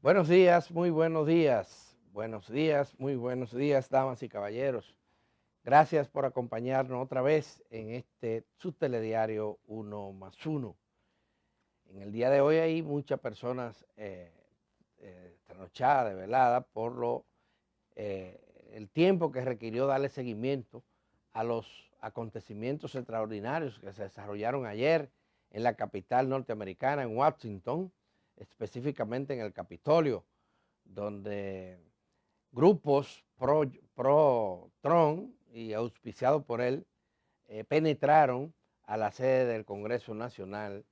Buenos días, muy buenos días. Buenos días, muy buenos días, damas y caballeros. Gracias por acompañarnos otra vez en este su telediario Uno más Uno. En el día de hoy hay muchas personas trasnochadas, desveladas, por el tiempo que requirió darle seguimiento a los acontecimientos extraordinarios que se desarrollaron ayer en la capital norteamericana, en Washington, específicamente en el Capitolio, donde grupos pro Trump y auspiciados por él penetraron a la sede del Congreso Nacional.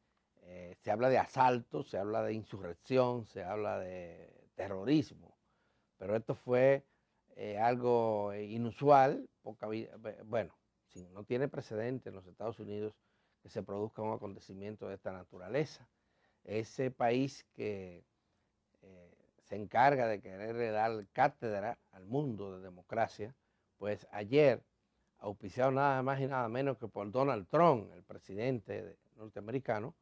Se habla de asalto, se habla de insurrección, se habla de terrorismo, pero esto fue algo inusual, bueno, sí, no tiene precedente en los Estados Unidos que se produzca un acontecimiento de esta naturaleza. Ese país que se encarga de querer dar cátedra al mundo de democracia, pues ayer, auspiciado nada más y nada menos que por Donald Trump, el presidente norteamericano,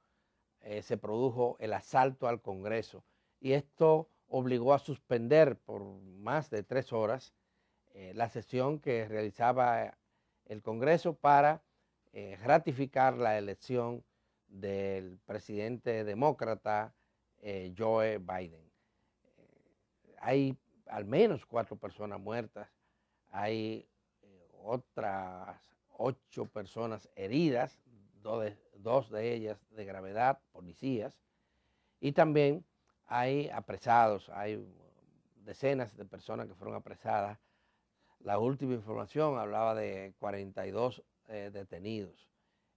se produjo el asalto al Congreso y esto obligó a suspender por más de 3 horas la sesión que realizaba el Congreso para ratificar la elección del presidente demócrata Joe Biden. Hay al menos 4 personas muertas, hay otras 8 personas heridas, dos de ellas de gravedad, policías, y también hay apresados, hay decenas de personas que fueron apresadas. La última información hablaba de 42 detenidos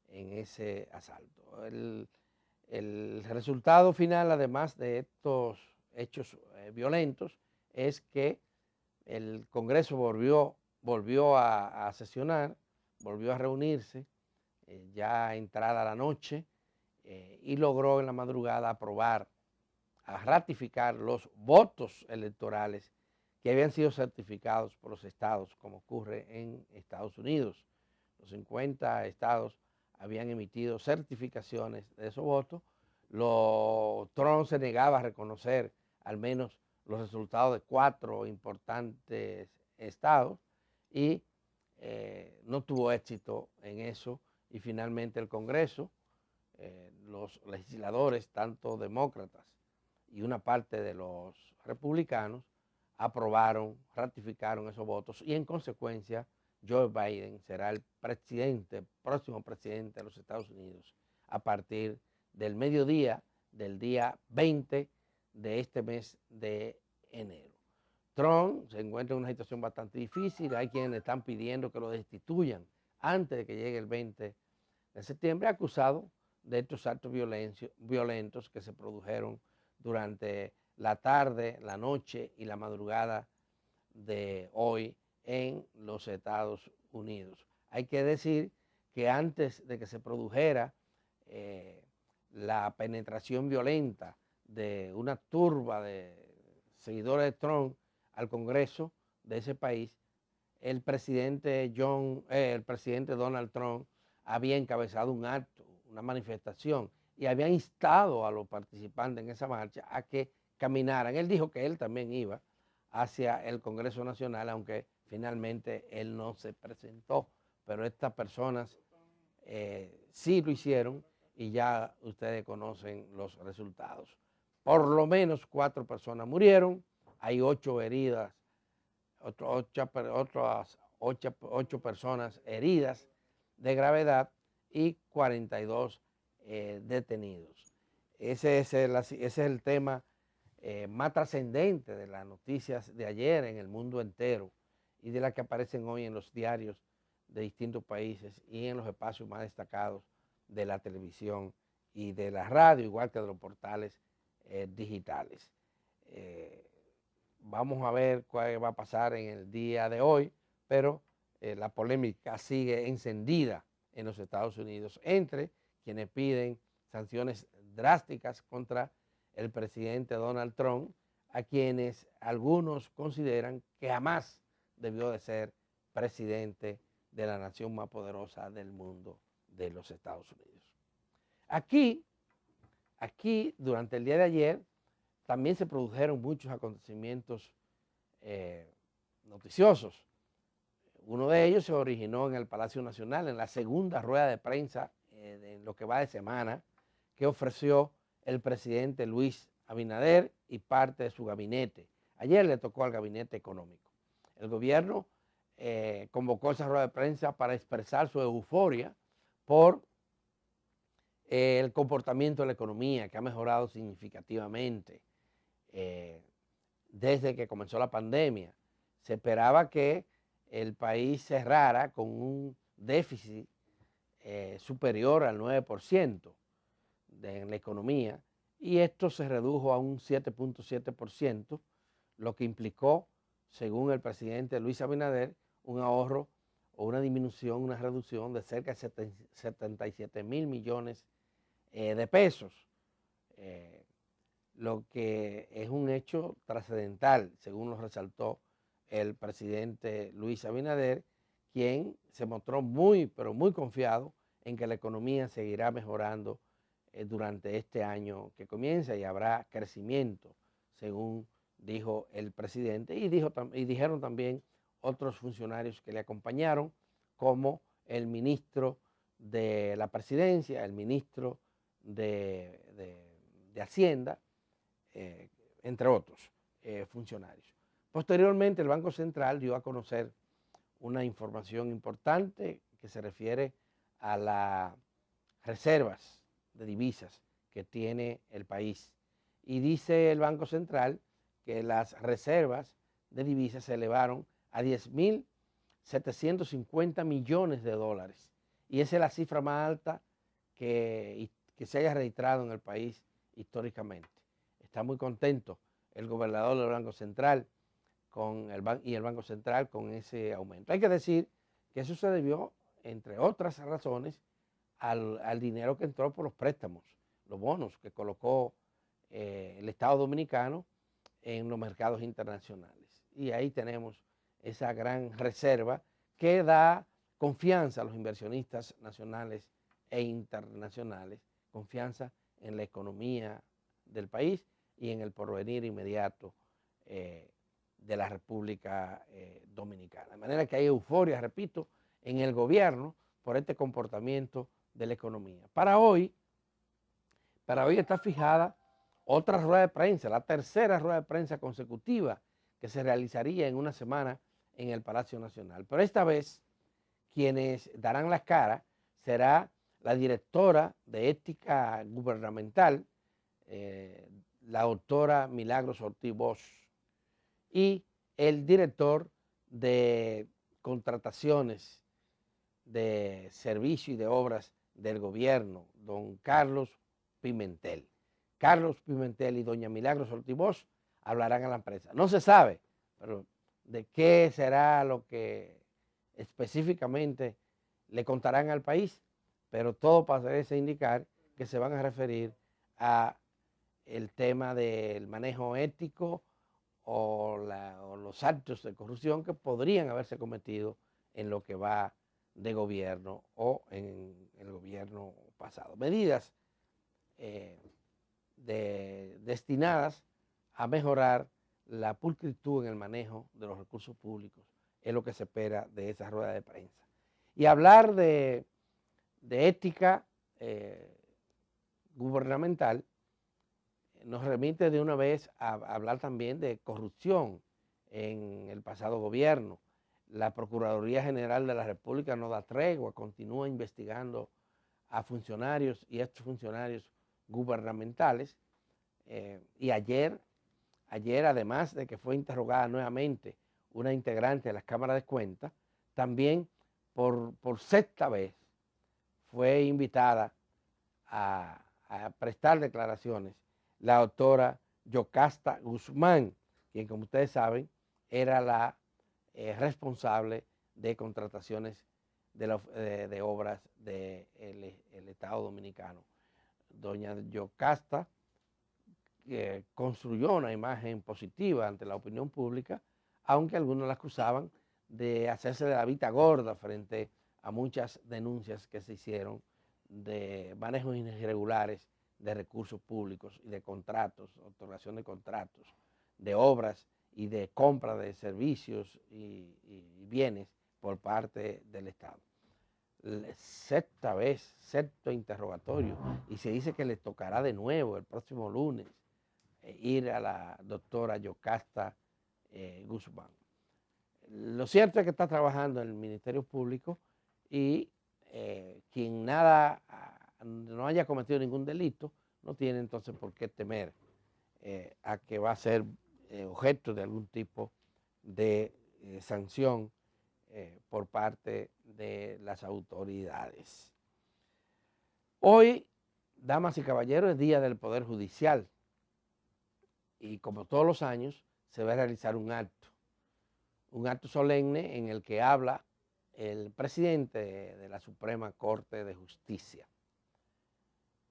en ese asalto. El resultado final, además de estos hechos violentos, es que el Congreso volvió a sesionar, volvió a reunirse ya entrada la noche y logró en la madrugada aprobar, a ratificar los votos electorales que habían sido certificados por los estados, como ocurre en Estados Unidos. Los 50 estados habían emitido certificaciones de esos votos. Trump se negaba a reconocer al menos los resultados de 4 importantes estados y no tuvo éxito en eso, y finalmente el Congreso, los legisladores, tanto demócratas y una parte de los republicanos, aprobaron, ratificaron esos votos y en consecuencia Joe Biden será el próximo presidente de los Estados Unidos a partir del mediodía del día 20 de este mes de enero. Trump se encuentra en una situación bastante difícil, hay quienes están pidiendo que lo destituyan antes de que llegue el 20 de septiembre, acusado de estos actos violentos que se produjeron durante la tarde, la noche y la madrugada de hoy en los Estados Unidos. Hay que decir que antes de que se produjera la penetración violenta de una turba de seguidores de Trump al Congreso de ese país, el presidente Donald Trump había encabezado un acto, una manifestación, y había instado a los participantes en esa marcha a que caminaran. Él dijo que él también iba hacia el Congreso Nacional, aunque finalmente él no se presentó, pero estas personas sí lo hicieron y ya ustedes conocen los resultados. Por lo menos 4 personas murieron, hay 8 heridas, otras 8 personas heridas de gravedad y 42 detenidos. Ese es el tema más trascendente de las noticias de ayer en el mundo entero y de las que aparecen hoy en los diarios de distintos países y en los espacios más destacados de la televisión y de la radio, igual que de los portales digitales. Vamos a ver cuál va a pasar en el día de hoy, pero la polémica sigue encendida en los Estados Unidos entre quienes piden sanciones drásticas contra el presidente Donald Trump, a quienes algunos consideran que jamás debió de ser presidente de la nación más poderosa del mundo, de los Estados Unidos. Aquí, durante el día de ayer, también se produjeron muchos acontecimientos noticiosos. Uno de ellos se originó en el Palacio Nacional, en la segunda rueda de prensa en lo que va de semana, que ofreció el presidente Luis Abinader y parte de su gabinete. Ayer le tocó al gabinete económico. El gobierno convocó esa rueda de prensa para expresar su euforia por el comportamiento de la economía, que ha mejorado significativamente desde que comenzó la pandemia. Se esperaba que el país cerrara con un déficit superior al 9% en la economía, y esto se redujo a un 7.7%, lo que implicó, según el presidente Luis Abinader, un ahorro o una disminución, una reducción de cerca de 77.000 millones de pesos, lo que es un hecho trascendental, según lo resaltó el presidente Luis Abinader, quien se mostró muy, pero muy confiado en que la economía seguirá mejorando durante este año que comienza y habrá crecimiento, según dijo el presidente, y dijeron también otros funcionarios que le acompañaron, como el ministro de la Presidencia, el ministro de Hacienda, entre otros funcionarios. Posteriormente, el Banco Central dio a conocer una información importante que se refiere a las reservas de divisas que tiene el país. Y dice el Banco Central que las reservas de divisas se elevaron a 10.750 millones de dólares. Y esa es la cifra más alta que se haya registrado en el país históricamente. Está muy contento el gobernador del Banco Central y el Banco Central con ese aumento. Hay que decir que eso se debió, entre otras razones, al dinero que entró por los préstamos, los bonos que colocó el Estado Dominicano en los mercados internacionales. Y ahí tenemos esa gran reserva que da confianza a los inversionistas nacionales e internacionales, confianza en la economía del país y en el porvenir inmediato de la República Dominicana. De manera que hay euforia, repito, en el gobierno por este comportamiento de la economía. Para hoy está fijada otra rueda de prensa, la tercera rueda de prensa consecutiva que se realizaría en una semana en el Palacio Nacional. Pero esta vez quienes darán las caras será la directora de Ética Gubernamental, la doctora Milagros Ortiz Bosch, y el director de Contrataciones de Servicio y de Obras del Gobierno, don Carlos Pimentel. Carlos Pimentel y doña Milagros Ortiz Bosch hablarán a la prensa. No se sabe, pero de qué será lo que específicamente le contarán al país, pero todo parece indicar que se van a referir a el tema del manejo ético o los actos de corrupción que podrían haberse cometido en lo que va de gobierno o en el gobierno pasado. Medidas destinadas a mejorar la pulcritud en el manejo de los recursos públicos es lo que se espera de esa rueda de prensa. Y hablar de ética gubernamental nos remite de una vez a hablar también de corrupción en el pasado gobierno. La Procuraduría General de la República no da tregua, continúa investigando a funcionarios y exfuncionarios gubernamentales. Y ayer, además de que fue interrogada nuevamente una integrante de las cámaras de cuentas, también por sexta vez fue invitada a prestar declaraciones la doctora Yocasta Guzmán, quien, como ustedes saben, era la responsable de contrataciones de obras del Estado Dominicano. Doña Yocasta construyó una imagen positiva ante la opinión pública, aunque algunos la acusaban de hacerse de la vista gorda frente a muchas denuncias que se hicieron de manejos irregulares de recursos públicos y de contratos, otorgación de contratos, de obras y de compra de servicios y bienes por parte del Estado. Sexta vez, sexto interrogatorio, y se dice que le tocará de nuevo el próximo lunes ir a la doctora Yocasta Guzmán. Lo cierto es que está trabajando en el Ministerio Público y quien no haya cometido ningún delito no tiene entonces por qué temer a que va a ser objeto de algún tipo de sanción por parte de las autoridades. Hoy, damas y caballeros, es Día del Poder Judicial y como todos los años se va a realizar un acto solemne en el que habla el presidente de la Suprema Corte de Justicia.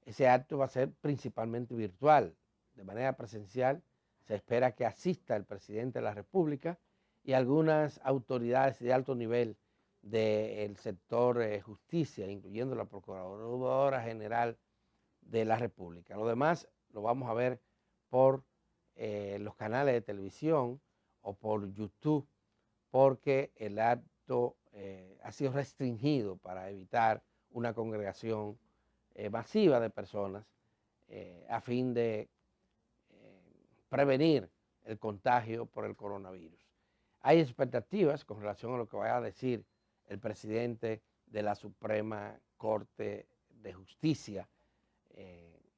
Ese acto va a ser principalmente virtual. De manera presencial se espera que asista el presidente de la República y algunas autoridades de alto nivel del sector justicia, incluyendo la Procuradora General de la República. Lo demás lo vamos a ver por los canales de televisión o por YouTube, porque el acto ha sido restringido para evitar una congregación masiva de personas a fin de prevenir el contagio por el coronavirus. Hay expectativas con relación a lo que vaya a decir el presidente de la Suprema Corte de Justicia.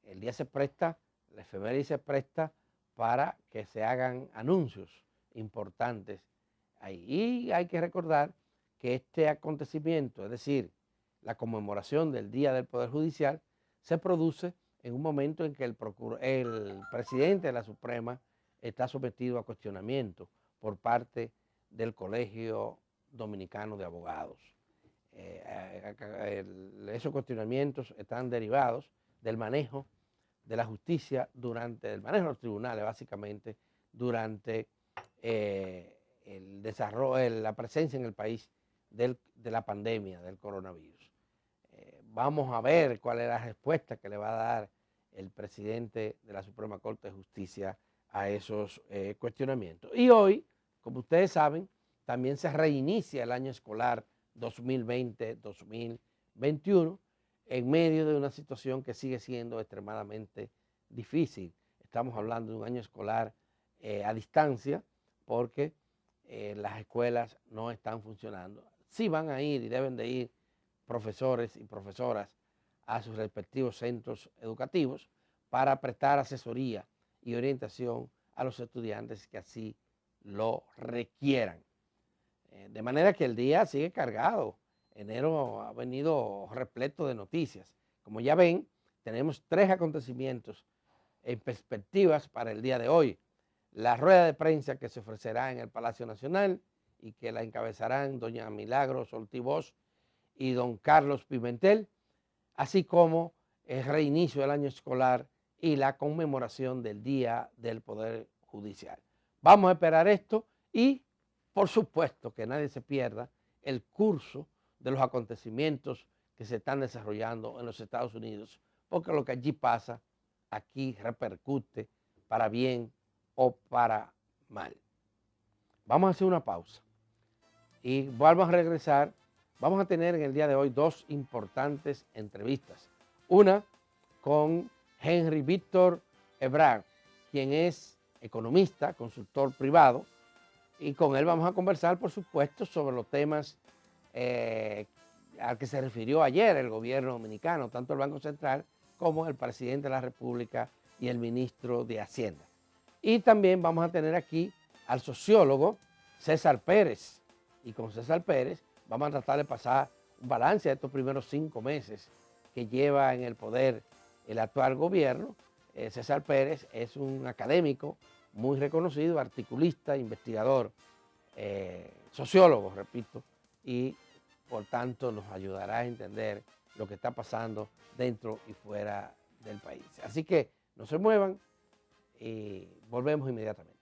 El día se presta, la efeméride se presta para que se hagan anuncios importantes ahí. Y hay que recordar que este acontecimiento, es decir, la conmemoración del Día del Poder Judicial, se produce en un momento en que el presidente de la Suprema está sometido a cuestionamiento por parte del Colegio Dominicano de Abogados. Esos cuestionamientos están derivados del manejo de la justicia el manejo de los tribunales, básicamente, durante el desarrollo, la presencia en el país de la pandemia del coronavirus. Vamos a ver cuál es la respuesta que le va a dar el presidente de la Suprema Corte de Justicia a esos cuestionamientos. Y hoy, como ustedes saben, también se reinicia el año escolar 2020-2021 en medio de una situación que sigue siendo extremadamente difícil. Estamos hablando de un año escolar a distancia porque las escuelas no están funcionando. Sí van a ir y deben de ir profesores y profesoras a sus respectivos centros educativos para prestar asesoría y orientación a los estudiantes que así lo requieran. De manera que el día sigue cargado. Enero ha venido repleto de noticias. Como ya ven, tenemos 3 acontecimientos en perspectivas para el día de hoy. La rueda de prensa que se ofrecerá en el Palacio Nacional y que la encabezarán doña Milagros Ortiz Bosch y don Carlos Pimentel, así como el reinicio del año escolar y la conmemoración del Día del Poder Judicial. Vamos a esperar esto y, por supuesto, que nadie se pierda el curso de los acontecimientos que se están desarrollando en los Estados Unidos, porque lo que allí pasa, aquí repercute para bien o para mal. Vamos a hacer una pausa y vamos a regresar. Vamos a tener en el día de hoy 2 importantes entrevistas. Una con Henry Víctor Ebrard, quien es economista, consultor privado, y con él vamos a conversar, por supuesto, sobre los temas al que se refirió ayer el gobierno dominicano, tanto el Banco Central como el presidente de la República y el ministro de Hacienda. Y también vamos a tener aquí al sociólogo César Pérez, y con César Pérez vamos a tratar de pasar un balance de estos primeros 5 meses que lleva en el poder el actual gobierno. César Pérez es un académico muy reconocido, articulista, investigador, sociólogo, repito, y por tanto nos ayudará a entender lo que está pasando dentro y fuera del país. Así que no se muevan y volvemos inmediatamente.